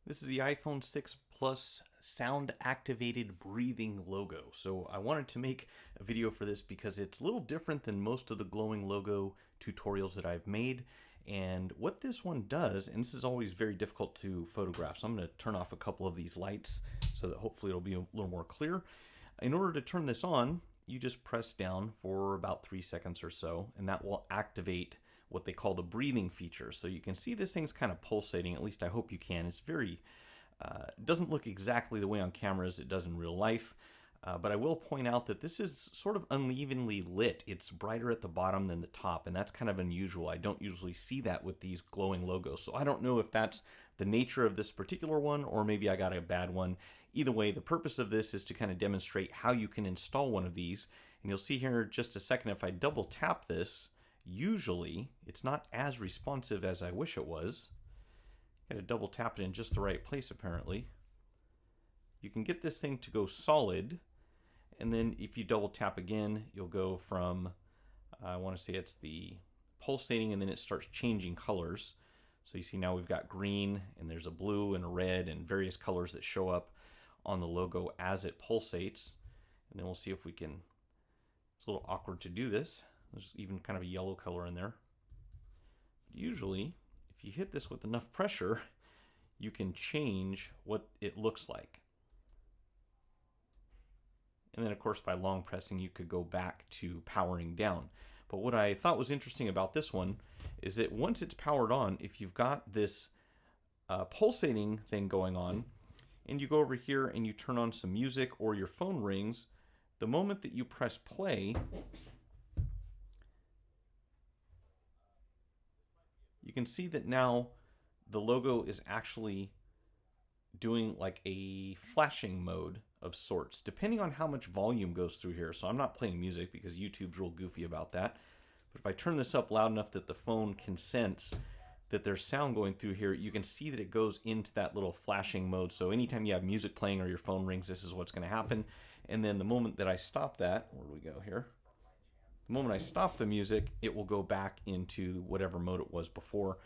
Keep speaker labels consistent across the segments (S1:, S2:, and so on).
S1: This is the iPhone 6 Plus sound activated breathing logo. So I wanted to make a video for this because it's a little different than most of the glowing logo tutorials that I've made. And what this one does, and this is always very difficult to photograph, so I'm going to turn off a couple of these lights so that hopefully it'll be a little more clear. In order to turn this on, you just press down for about 3 seconds or so, and that will activate what they call the breathing feature. So you can see this thing's kind of pulsating, at least I hope you can. It's very, doesn't look exactly the way on camera as it does in real life, but I will point out that this is sort of unevenly lit. It's brighter at the bottom than the top, and that's kind of unusual. I don't usually see that with these glowing logos, so I don't know if that's the nature of this particular one, or maybe I got a bad one. Either way, the purpose of this is to kind of demonstrate how you can install one of these, and you'll see here in just a second if I double tap this, usually it's not as responsive as I wish it was. Gotta double tap it in just the right place apparently. You can get this thing to go solid, and then if you double tap again, you'll go from, I want to say it's the pulsating, and then it starts changing colors. So you see now we've got green, and there's a blue and a red and various colors that show up on the logo as it pulsates. And then we'll see if we can, it's a little awkward to do this. There's even kind of a yellow color in there. Usually, if you hit this with enough pressure, you can change what it looks like. And then of course by long pressing you could go back to powering down. But what I thought was interesting about this one is that once it's powered on, if you've got this pulsating thing going on, and you go over here and you turn on some music or your phone rings, the moment that you press play, you can see that now the logo is actually doing like a flashing mode of sorts, depending on how much volume goes through here. So I'm not playing music because YouTube's real goofy about that. But if I turn this up loud enough that the phone can sense that there's sound going through here, you can see that it goes into that little flashing mode. So anytime you have music playing or your phone rings, this is what's going to happen. And then the moment that I stop that, where do we go here? The moment I stop the music, it will go back into whatever mode it was before.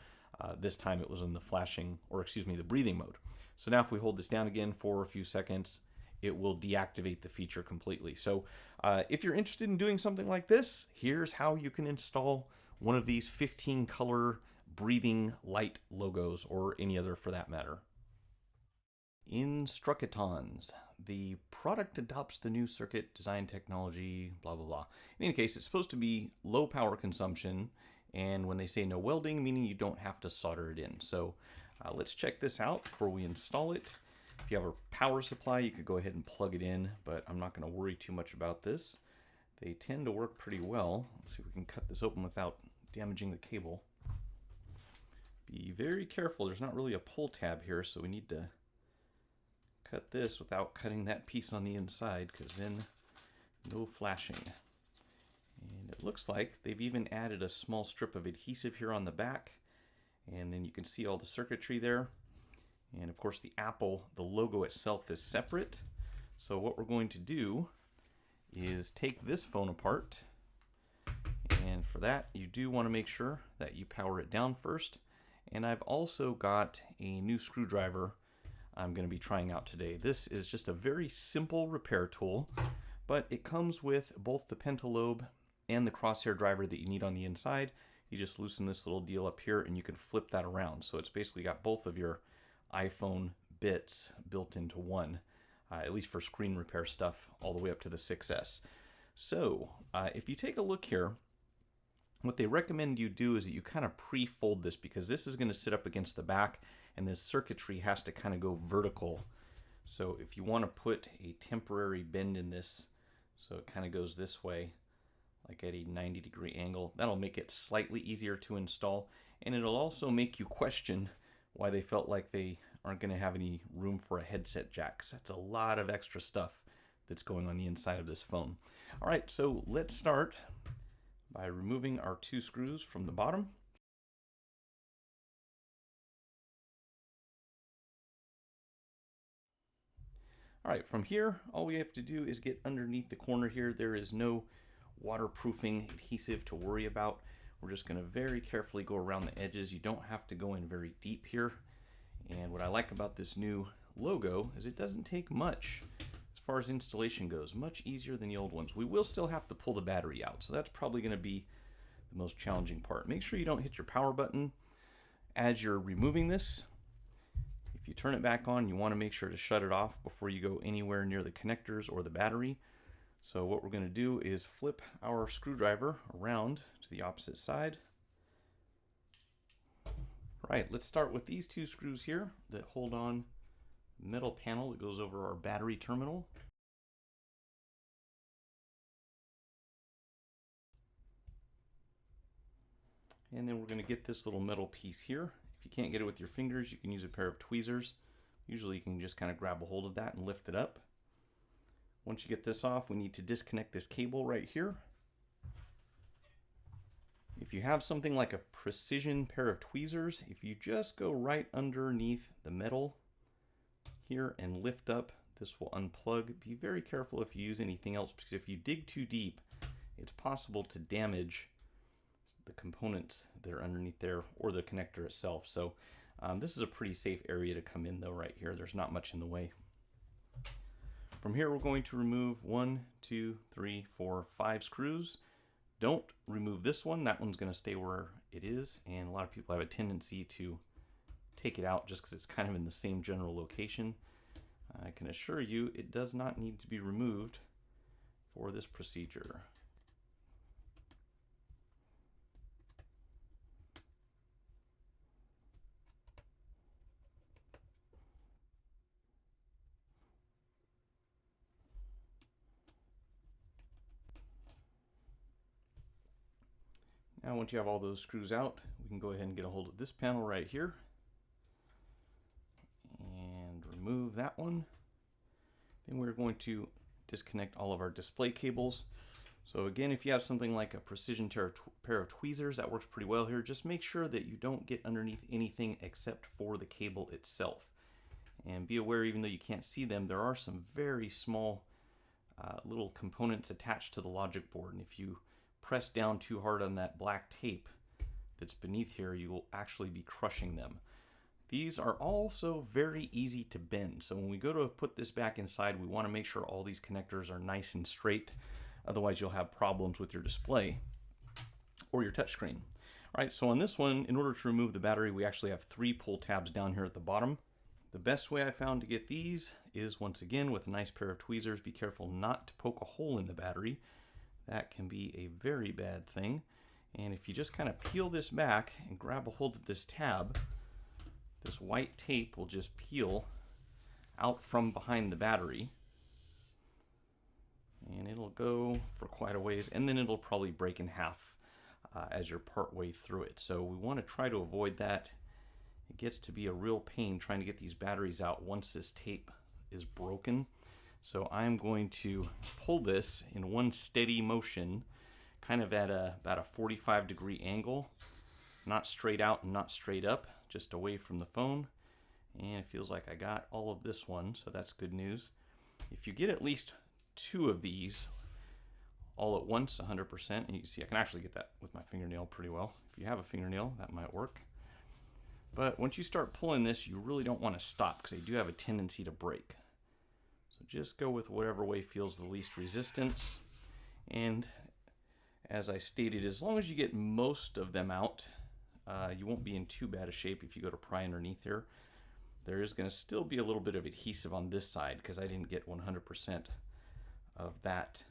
S1: This time it was in the flashing, or excuse me, the breathing mode. So now if we hold this down again for a few seconds, it will deactivate the feature completely. So if you're interested in doing something like this, here's how you can install one of these 15 color breathing light logos, or any other for that matter. Instructons. The product adopts the new circuit design technology, blah, blah, blah. In any case, it's supposed to be low power consumption, and when they say no welding, meaning you don't have to solder it in. So let's check this out before we install it. If you have a power supply, you could go ahead and plug it in, but I'm not going to worry too much about this. They tend to work pretty well. Let's see if we can cut this open without damaging the cable. Be very careful. There's not really a pull tab here, so we need to cut this without cutting that piece on the inside, because then no flashing. And it looks like they've even added a small strip of adhesive here on the back, and then you can see all the circuitry there. And of course the Apple, the logo itself is separate. So what we're going to do is take this phone apart, and for that you do want to make sure that you power it down first. And I've also got a new screwdriver I'm going to be trying out today. This is just a very simple repair tool, but it comes with both the pentalobe and the crosshair driver that you need on the inside. You just loosen this little deal up here and you can flip that around. So it's basically got both of your iPhone bits built into one, at least for screen repair stuff, all the way up to the 6S. So if you take a look here, what they recommend you do is that you kind of pre-fold this, because this is going to sit up against the back and this circuitry has to kind of go vertical. So if you want to put a temporary bend in this, so it kind of goes this way, like at a 90-degree angle, that'll make it slightly easier to install, and it'll also make you question why they felt like they aren't going to have any room for a headset jack. So that's a lot of extra stuff that's going on the inside of this phone. All right, so let's start by removing our 2 screws from the bottom. All right, from here, all we have to do is get underneath the corner here. There is no waterproofing adhesive to worry about. We're just going to very carefully go around the edges. You don't have to go in very deep here. And what I like about this new logo is it doesn't take much as far as installation goes, much easier than the old ones. We will still have to pull the battery out, so that's probably going to be the most challenging part. Make sure you don't hit your power button as you're removing this. If you turn it back on, you want to make sure to shut it off before you go anywhere near the connectors or the battery. So what we're going to do is flip our screwdriver around to the opposite side. Right, let's start with these two screws here that hold on the metal panel that goes over our battery terminal. And then we're going to get this little metal piece here. If you can't get it with your fingers, you can use a pair of tweezers. Usually you can just kind of grab a hold of that and lift it up. Once you get this off, we need to disconnect this cable right here. If you have something like a precision pair of tweezers, if you just go right underneath the metal here and lift up, this will unplug. Be very careful if you use anything else, because if you dig too deep, it's possible to damage the components that are underneath there or the connector itself. So this is a pretty safe area to come in though right here. There's not much in the way. From here, we're going to remove 1, 2, 3, 4, 5 screws. Don't remove this one. That one's going to stay where it is. And a lot of people have a tendency to take it out just because it's kind of in the same general location. I can assure you it does not need to be removed for this procedure. Now once you have all those screws out, we can go ahead and get a hold of this panel right here and remove that one. Then we're going to disconnect all of our display cables. So again, if you have something like a precision pair of tweezers, that works pretty well here. Just make sure that you don't get underneath anything except for the cable itself. And be aware, even though you can't see them, there are some very small little components attached to the logic board. And if you press down too hard on that black tape that's beneath here, you will actually be crushing them. These are also very easy to bend. So when we go to put this back inside, we want to make sure all these connectors are nice and straight. Otherwise, you'll have problems with your display or your touchscreen. All right, so on this one, in order to remove the battery, we actually have 3 pull tabs down here at the bottom. The best way I found to get these is, once again, with a nice pair of tweezers. Be careful not to poke a hole in the battery. That can be a very bad thing. And if you just kind of peel this back and grab a hold of this tab, this white tape will just peel out from behind the battery. And it'll go for quite a ways, and then it'll probably break in half as you're part way through it. So we want to try to avoid that. It gets to be a real pain trying to get these batteries out once this tape is broken. So I'm going to pull this in one steady motion, kind of at about a 45-degree angle, not straight out and not straight up, just away from the phone. And it feels like I got all of this one, so that's good news. If you get at least 2 of these all at once, 100%, and you can see I can actually get that with my fingernail pretty well. If you have a fingernail, that might work. But once you start pulling this, you really don't want to stop because they do have a tendency to break. So just go with whatever way feels the least resistance. And as I stated, as long as you get most of them out, you won't be in too bad a shape if you go to pry underneath here. There is going to still be a little bit of adhesive on this side because I didn't get 100% of that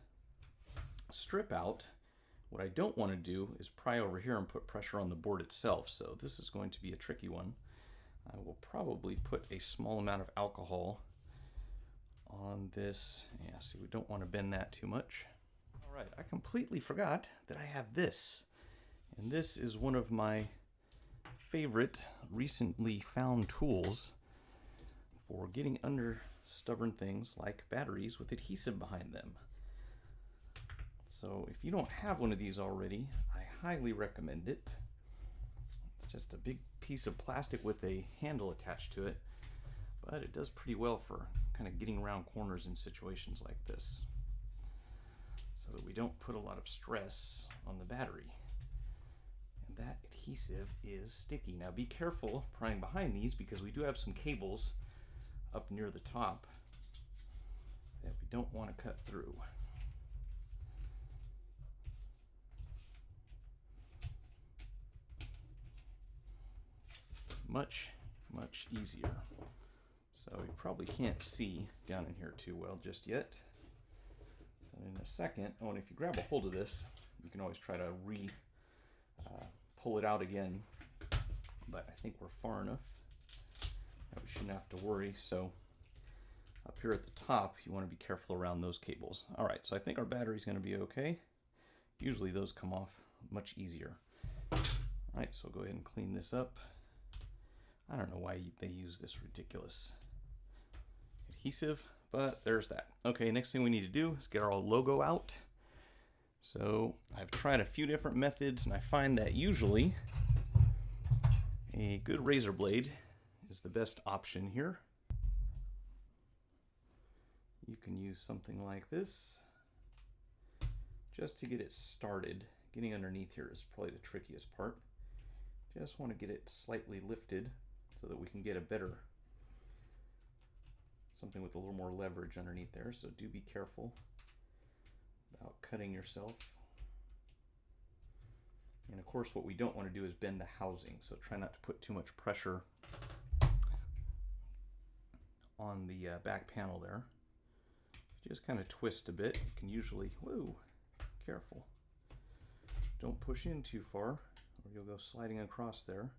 S1: strip out. What I don't want to do is pry over here and put pressure on the board itself, so this is going to be a tricky one. I will probably put a small amount of alcohol on this. Yeah, see, we don't want to bend that too much. All right, I completely forgot that I have this, and this is one of my favorite recently found tools for getting under stubborn things like batteries with adhesive behind them. So if you don't have one of these already, I highly recommend it. It's just a big piece of plastic with a handle attached to it, but it does pretty well for kind of getting around corners in situations like this, so that we don't put a lot of stress on the battery. And that adhesive is sticky. Now be careful prying behind these because we do have some cables up near the top that we don't want to cut through. Much easier. So you probably can't see down in here too well just yet. But in a second, oh, and if you grab a hold of this, you can always try to pull it out again. But I think we're far enough that we shouldn't have to worry. So up here at the top, you want to be careful around those cables. All right, so I think our battery's going to be okay. Usually those come off much easier. All right, so go ahead and clean this up. I don't know why they use this ridiculous adhesive, but there's that. Okay, next thing we need to do is get our logo out. So I've tried a few different methods, and I find that usually a good razor blade is the best option here. You can use something like this just to get it started. Getting underneath here is probably the trickiest part. Just want to get it slightly lifted so that we can get a better, something with a little more leverage underneath there. So do be careful about cutting yourself. And of course what we don't want to do is bend the housing, so try not to put too much pressure on the back panel there. Just kind of twist a bit. You can usually, whoa, careful. Don't push in too far or you'll go sliding across there.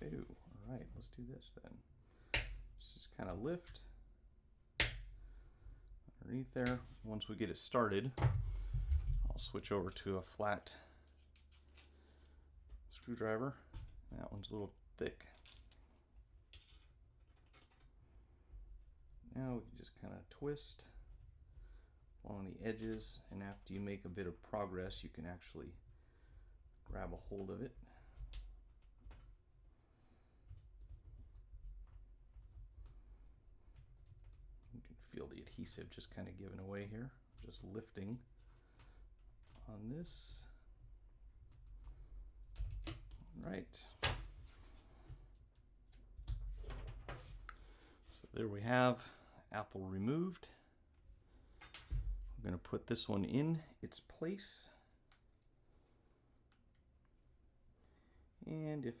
S1: Ooh, all right, let's do this then. Let's just kind of lift underneath there. Once we get it started, I'll switch over to a flat screwdriver. That one's a little thick. Now we can just kind of twist along the edges, and after you make a bit of progress, you can actually grab a hold of it. Feel the adhesive just kind of giving away here. Just lifting on this. Right. So there we have Apple removed. I'm going to put this one in its place. And if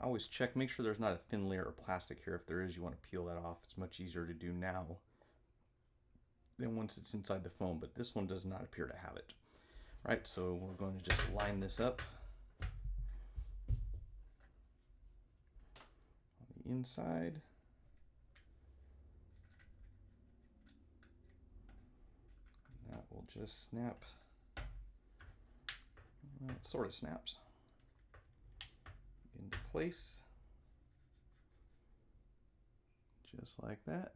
S1: always check, make sure there's not a thin layer of plastic here. If there is, you want to peel that off. It's much easier to do now than once it's inside the phone, but this one does not appear to have it. Right, so we're going to just line this up on the inside. And that will just snap. Well, it sort of snaps into place, just like that.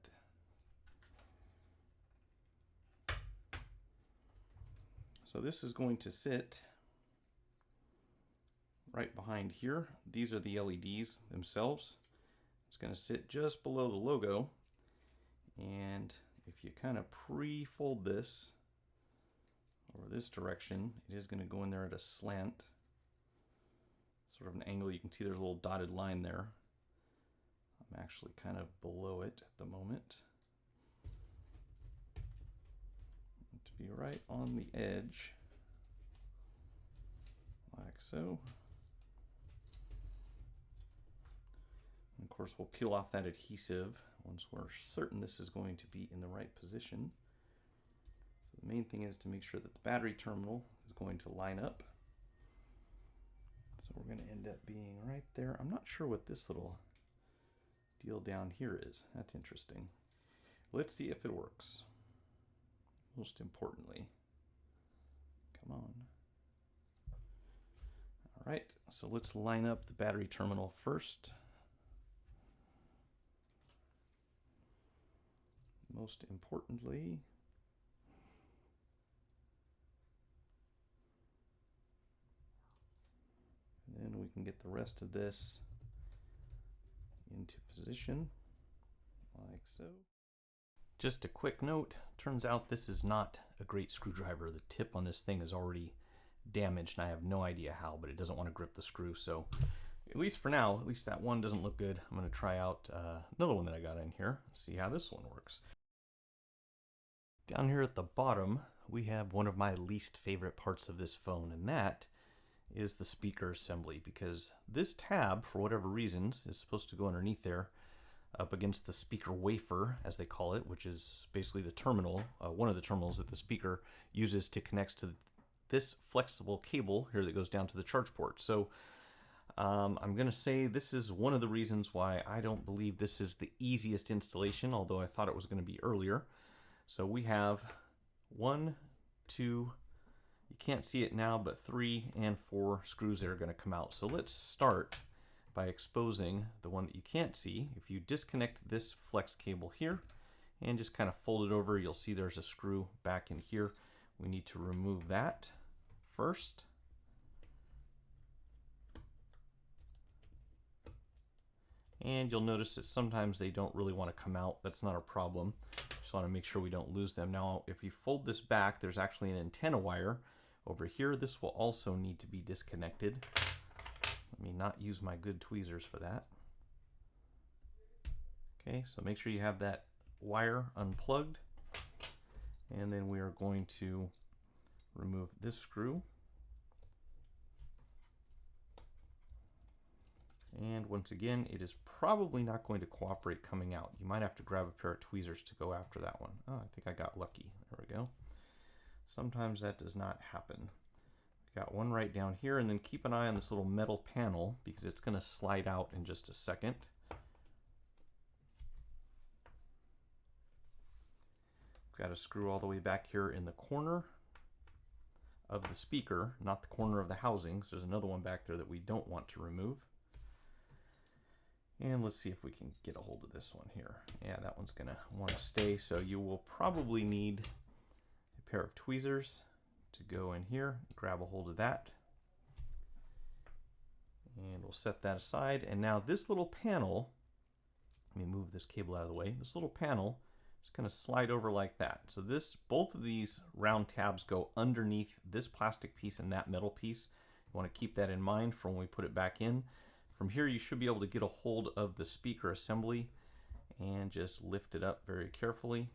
S1: So this is going to sit right behind here. These are the LEDs themselves. It's going to sit just below the logo. And if you kind of pre-fold this over this direction, it is going to go in there at a slant, sort of an angle. You can see there's a little dotted line there. I'm actually kind of below it at the moment. To be right on the edge, like so. And of course, we'll peel off that adhesive once we're certain this is going to be in the right position. So the main thing is to make sure that the battery terminal is going to line up. So we're going to end up being right there. I'm not sure what this little deal down here is. That's interesting. Let's see if it works. Most importantly, come on. All right, so let's line up the battery terminal first. Most importantly, and then we can get the rest of this into position like so. Just a quick note, turns out this is not a great screwdriver. The tip on this thing is already damaged, and I have no idea how, but it doesn't want to grip the screw. So at least for now, at least that one doesn't look good. I'm going to try out another one that I got in here, see how this one works. Down here at the bottom, we have one of my least favorite parts of this phone, and that is the speaker assembly, because this tab, for whatever reasons, is supposed to go underneath there up against the speaker wafer, as they call it, which is basically the terminal, one of the terminals that the speaker uses to connect to this flexible cable here that goes down to the charge port. So I'm going to say this is one of the reasons why I don't believe this is the easiest installation, although I thought it was going to be earlier. So we have 1, 2, you can't see it now, but 3 and 4 screws that are going to come out. So let's start by exposing the one that you can't see. If you disconnect this flex cable here and just kind of fold it over, you'll see there's a screw back in here. We need to remove that first. And you'll notice that sometimes they don't really want to come out. That's not a problem. Just want to make sure we don't lose them. Now, if you fold this back, there's actually an antenna wire over here. This will also need to be disconnected. Let me not use my good tweezers for that. Okay, so make sure you have that wire unplugged. And then we are going to remove this screw. And once again, it is probably not going to cooperate coming out. You might have to grab a pair of tweezers to go after that one. Oh, I think I got lucky. There we go. Sometimes that does not happen. Got one right down here, and then keep an eye on this little metal panel because it's going to slide out in just a second. Got a screw all the way back here in the corner of the speaker, not the corner of the housings. There's another one back there that we don't want to remove. And let's see if we can get a hold of this one here. Yeah, that one's going to want to stay, so you will probably need a pair of tweezers to go in here, grab a hold of that. And we'll set that aside. And now this little panel, let me move this cable out of the way. This little panel is going to slide over like that. So both of these round tabs go underneath this plastic piece and that metal piece. You want to keep that in mind for when we put it back in. From here, you should be able to get a hold of the speaker assembly and just lift it up very carefully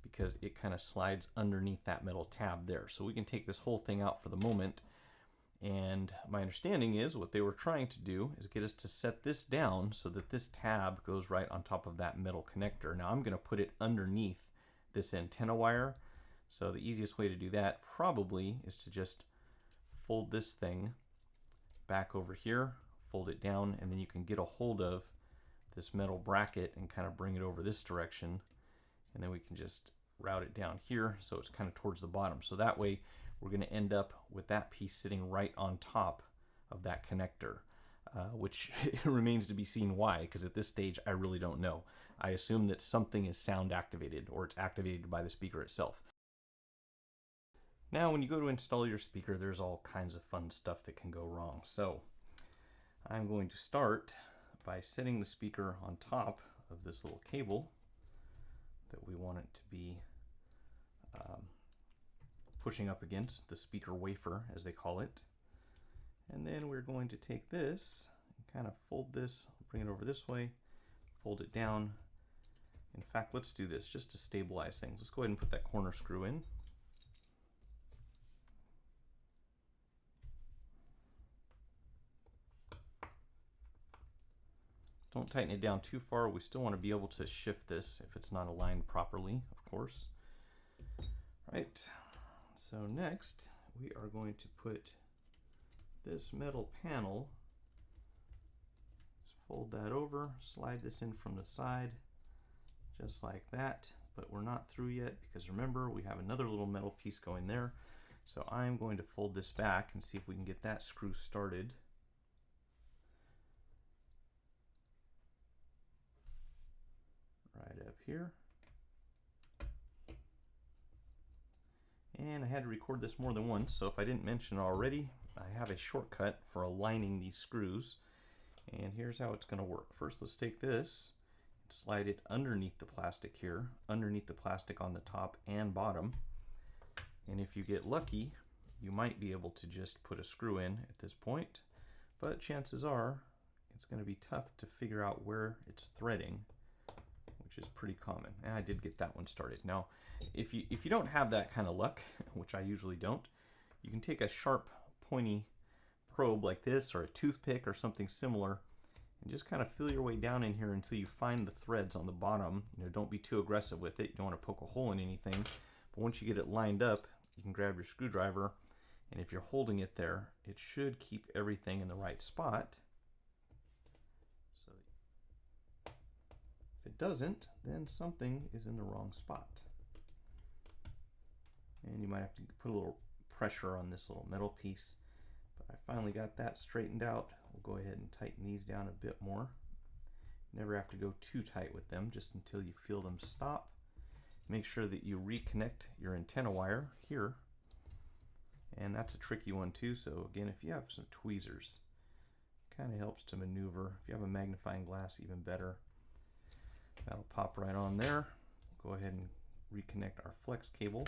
S1: because it kind of slides underneath that metal tab there. So we can take this whole thing out for the moment. And my understanding is what they were trying to do is get us to set this down so that this tab goes right on top of that metal connector. Now I'm going to put it underneath this antenna wire. So the easiest way to do that probably is to just fold this thing back over here, fold it down, and then you can get a hold of this metal bracket and kind of bring it over this direction, and then we can just route it down here so it's kind of towards the bottom. So that way we're going to end up with that piece sitting right on top of that connector, which remains to be seen why, because at this stage I really don't know. I assume that something is sound activated or it's activated by the speaker itself. Now when you go to install your speaker, there's all kinds of fun stuff that can go wrong. So I'm going to start by setting the speaker on top of this little cable that we want it to be pushing up against, the speaker wafer as they call it. And then we're going to take this and kind of fold this, bring it over this way, fold it down. In fact, let's do this just to stabilize things. Let's go ahead and put that corner screw in. Don't tighten it down too far. We still want to be able to shift this if it's not aligned properly, of course. Right, so next we are going to put this metal panel, just fold that over, slide this in from the side, just like that. But we're not through yet because remember, we have another little metal piece going there. So I'm going to fold this back and see if we can get that screw started. Right up here. And I had to record this more than once, so if I didn't mention it already, I have a shortcut for aligning these screws. And here's how it's going to work. First, let's take this, slide it underneath the plastic here, underneath the plastic on the top and bottom. And if you get lucky, you might be able to just put a screw in at this point, but chances are it's going to be tough to figure out where it's threading, which is pretty common. And I did get that one started. Now, if you don't have that kind of luck, which I usually don't, you can take a sharp, pointy probe like this, or a toothpick or something similar, and just kind of feel your way down in here until you find the threads on the bottom. You know, don't be too aggressive with it. You don't want to poke a hole in anything. But once you get it lined up, you can grab your screwdriver, and if you're holding it there, it should keep everything in the right spot. So if it doesn't, then something is in the wrong spot. And you might have to put a little pressure on this little metal piece. But I finally got that straightened out. We'll go ahead and tighten these down a bit more. Never have to go too tight with them, just until you feel them stop. Make sure that you reconnect your antenna wire here. And that's a tricky one too, so again, if you have some tweezers, kind of helps to maneuver. If you have a magnifying glass, even better. That'll pop right on there. Go ahead and reconnect our flex cable.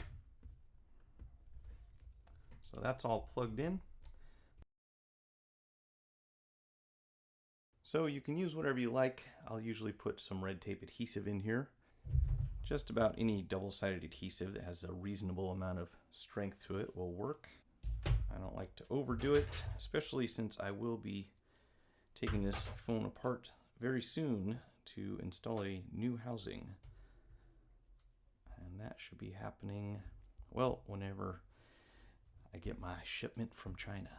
S1: So that's all plugged in. So you can use whatever you like. I'll usually put some red tape adhesive in here. Just about any double-sided adhesive that has a reasonable amount of strength to it will work. I don't like to overdo it, especially since I will be taking this phone apart very soon to install a new housing. And that should be happening, well, whenever I get my shipment from China.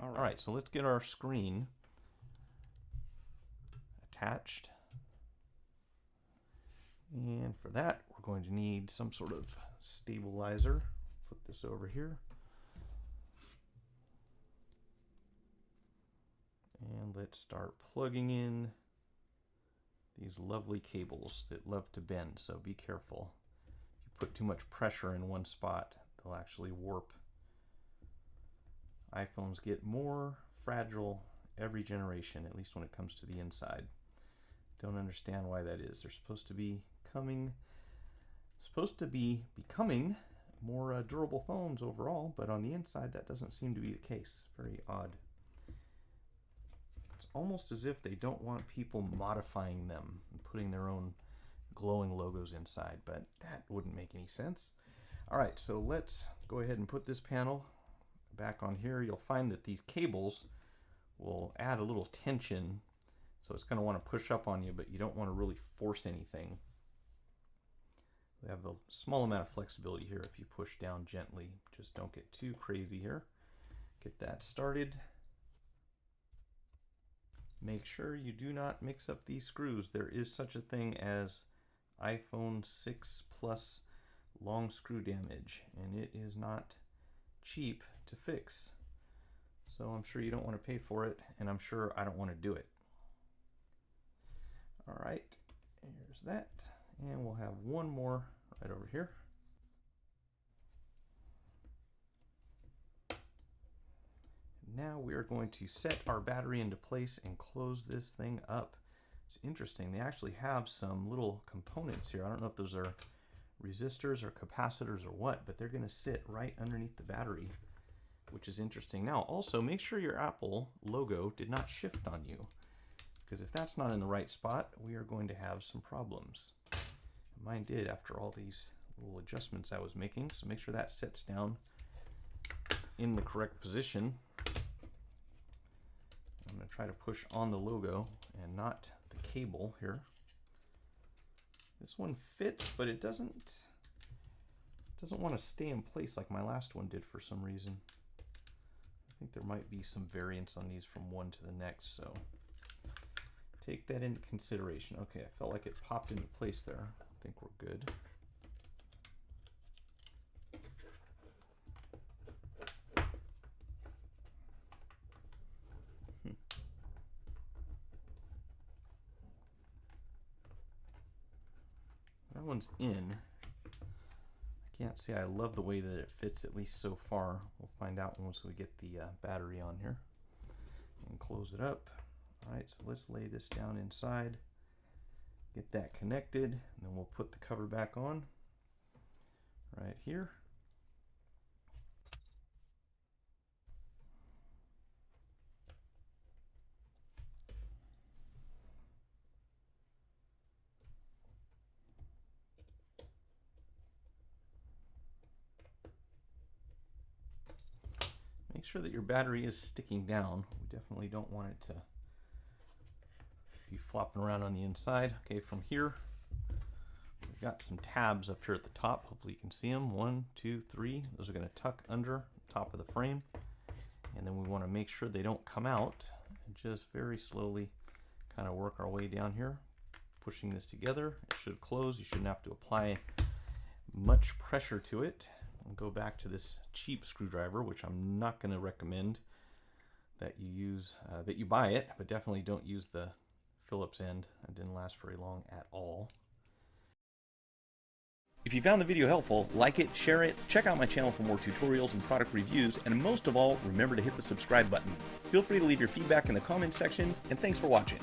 S1: All right, so let's get our screen attached. And for that, we're going to need some sort of stabilizer. Put this over here. And let's start plugging in these lovely cables that love to bend, so be careful. If you put too much pressure in one spot, they'll actually warp. iPhones get more fragile every generation, at least when it comes to the inside. Don't understand why that is. They're supposed to be becoming more durable phones overall, but on the inside that doesn't seem to be the case. Very odd. It's almost as if they don't want people modifying them and putting their own glowing logos inside, but that wouldn't make any sense. All right, so let's go ahead and put this panel back on here. You'll find that these cables will add a little tension, so it's going to want to push up on you, but you don't want to really force anything. They have a small amount of flexibility here if you push down gently. Just don't get too crazy here. Get that started. Make sure you do not mix up these screws. There is such a thing as iPhone 6 Plus long screw damage, and it is not cheap to fix. So I'm sure you don't want to pay for it, and I'm sure I don't want to do it. All right, here's that. And we'll have one more right over here. Now we are going to set our battery into place and close this thing up. It's interesting, they actually have some little components here. I don't know if those are resistors or capacitors or what, but they're going to sit right underneath the battery, which is interesting. Now also make sure your Apple logo did not shift on you, because if that's not in the right spot, we are going to have some problems. Mine did after all these little adjustments I was making, so make sure that sits down in the correct position. I'm going to try to push on the logo and not the cable here. This one fits, but it doesn't want to stay in place like my last one did for some reason. I think there might be some variance on these from one to the next, so take that into consideration. Okay, I felt like it popped into place there. I think we're good. That one's in. I can't say I love the way that it fits, at least so far. We'll find out once we get the battery on here. And close it up. Alright, so let's lay this down inside. Get that connected, and then we'll put the cover back on right here. Make sure that your battery is sticking down. We definitely don't want it to be flopping around on the inside. Okay, from here, we've got some tabs up here at the top. Hopefully you can see them. 1, 2, 3. Those are going to tuck under the top of the frame. And then we want to make sure they don't come out. And just very slowly kind of work our way down here, pushing this together. It should close. You shouldn't have to apply much pressure to it. We'll go back to this cheap screwdriver, which I'm not going to recommend that you use, that you buy it, but definitely don't use the Phillips end. It didn't last very long at all.
S2: If you found the video helpful, like it, share it, check out my channel for more tutorials and product reviews, and most of all, remember to hit the subscribe button. Feel free to leave your feedback in the comments section, and thanks for watching.